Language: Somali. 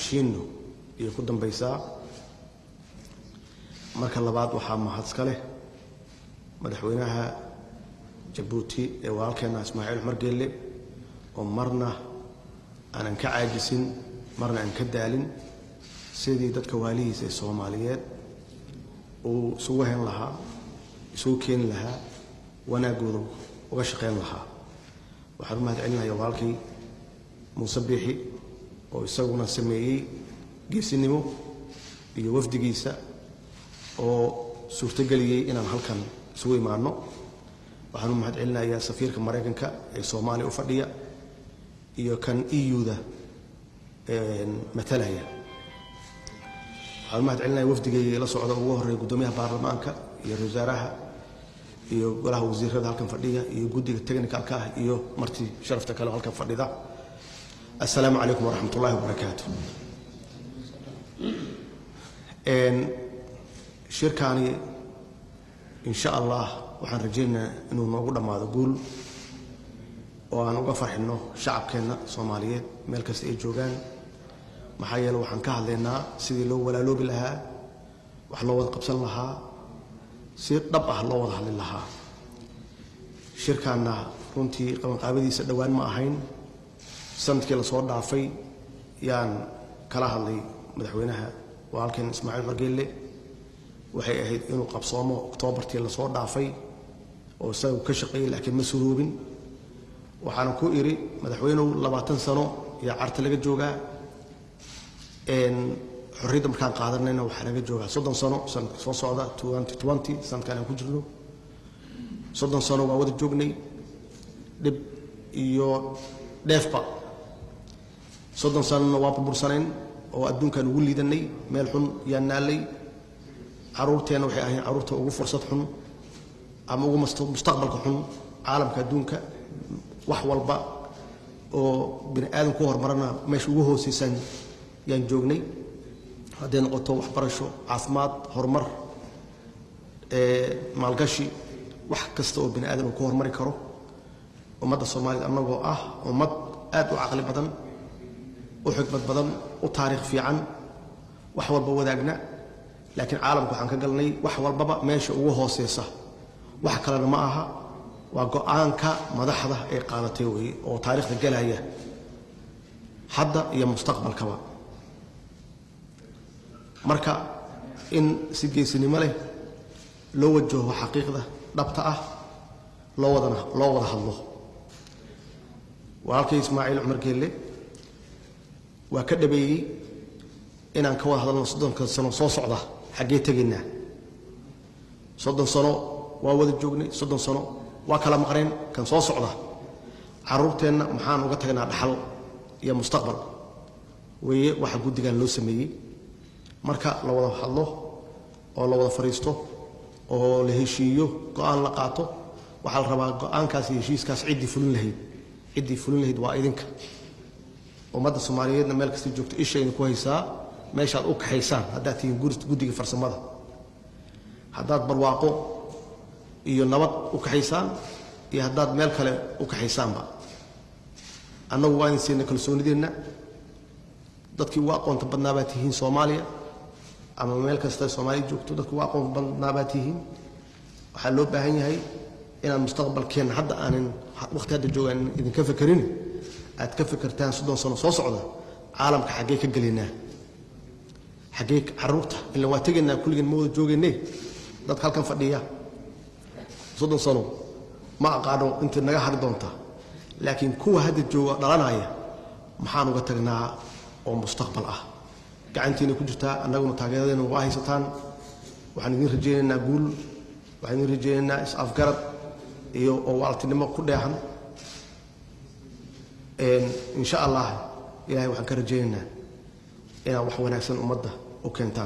heshiino iyo ku dambaysaa marka labaad waxaa mahadska leh madaxweynaha Jabuuti ee walaalkeena Ismaaciil Cumar Geelle oo marna aanan ka caajisin marna aan ka daalin sidii dadka waalihiisa ee Soomaaliyeed oo soo wahan lahaa soo keen lahaa wanaagooda uga shaqeyn lahaa waxaan mahad celinayaa walaalkii Muuse Biixi oo isaguna sameeyay geesinimo iyo wafdigiisa oo suurtageliyay inaan halkan isugu imaano waxaan mahad celinayaa safiirka Mareykanka ee Soomaaliya u fadhiya iyo kan EU-da matalaya waxaan mahad celinayaa wafdiga la socda ugu horeeyay gudoomiyaha baarlamaanka iyo wasaaraha iyo golaha wasiirada halkan fadhiya iyo guddiga technical-ka iyo marti sharafta kale halkan fadhida assalaamu calaykum waraxmatullaahi wabarakaatuh shirkaani insha Allah waxaan rajaynayaa inuu noogu dhamaado guul oo aan uga farxino shacabkeena Soomaaliyeed meel kasta ay joogaan maxaa yeelay waxaan ka hadlaynaa sidii loo walaaloobi lahaa wax loo wada qabsan lahaa si dhab ah loo wada hadli lahaa shirkaana runtii qabanqaabadiisa dhawaan ma ahayn sanadkii la soo dhaafay yaan kala hadlay madaxweynaha walaalkeen Ismaaciil Cumar Geelle waxay ahayd inuu qabsoomo Oktoobartii la soo dhaafay oo isagu ka shaqeeyay laakiin ma suroobin waxaan ku iri madaxweynuhu 20 sano iyo carta laga joogaa xorriyadda markaan qaadanayna waxa laga joogaa 30 sano sanadka soo socda 2020 sanadkan ku jirno 30 sano waa wada joognay dib iyo dheefba 30 sano waa burbursanayn oo adduunkan ugu liidanay meel xun yaan naalay caruurteena waxay ahayn caruurta ugu fursad xun ama ugu mustaqbalka xun caalamka adduunka wax walba oo bini aadamku hormarana meesha ugu hooseysan yaan joognay haddii noqoto waxbarasho caafimaad horumar maalgashi wax kasta oo bini aadamku ku hormari karo ummadda Soomaaliyeed anagoo ah ummad aad u caqli badan u xigmad badan u taariikh fiican wax walba wadaagna laakiin caalamku waxaan ka galnay wax walbaba meesha ugu hooseysa wax kale ma aha waa go'aanka madaxda ee qaadatay way oo taariikhda galaya hadda iyo mustaqbalkaba marka in si geesinimo leh loo wajaho xaqiiqda dhabta ah loo wada hadlo walaalkay Ismaaciil Cumar Geelle waa ka dhabeeyay inaan ka wada hadalno 30 sano soo socda xagee tageynaa 30 sano waa wada joognay 30 sano waa kala maqreen kan soo socda caruurteena maxaan uga tagnaa dhaxal iyo mustaqbal weeye waxa guddigan loo sameeyay marka la wada hadlo oo la wada fariisto oo la heshiiyo go'aan la qaato waxa la rabaa go'aankaas iyo heshiiskaas cidii fulin lahayd waa idinka ummadda Soomaaliyeedna meel kasta joogto ishayna ku haysaa meeshaad u kaxaysaan haddaad tihiin guddiga farsamada haddaad barwaaqo iyo nabad u kaxaysaan iyo haddaad meel kale u kaxaysaanba annagu waa in siinay kalsoonideena dadkii ugu aqoonta badnaa baa tihiin Soomaaliya ama meel kasta Soomaaliya joogto dadkii ugu aqoonta badnaa baa tihiin waxaa loo baahan yahay inaan mustaqbalkeena hadda aanan waqti hadda joogaan idinka fakirin aad ka fikirtaan 30 sano soo socda caalamka xagee ka galeynaa xagee caruurta ilaa waa tageynaa kulligeen ma wada joogeynay dad halkan fadhiya 30 sano ma aqaano inta naga har doonta laakiin kuwa hadda jooga dhalanaya maxaan uga tagnaa oo mustaqbal ah gacantiina ku jirtaa annaguna taageeradeena waa haysataan waxaan idin rajaynaynaa guul waxaan idin rajaynaynaa is-afgarad iyo oo waaltinimo ku dheehan إن شاء الله إلهي وحن كرجينا إلى وحنا أحسن أمضة وكنتان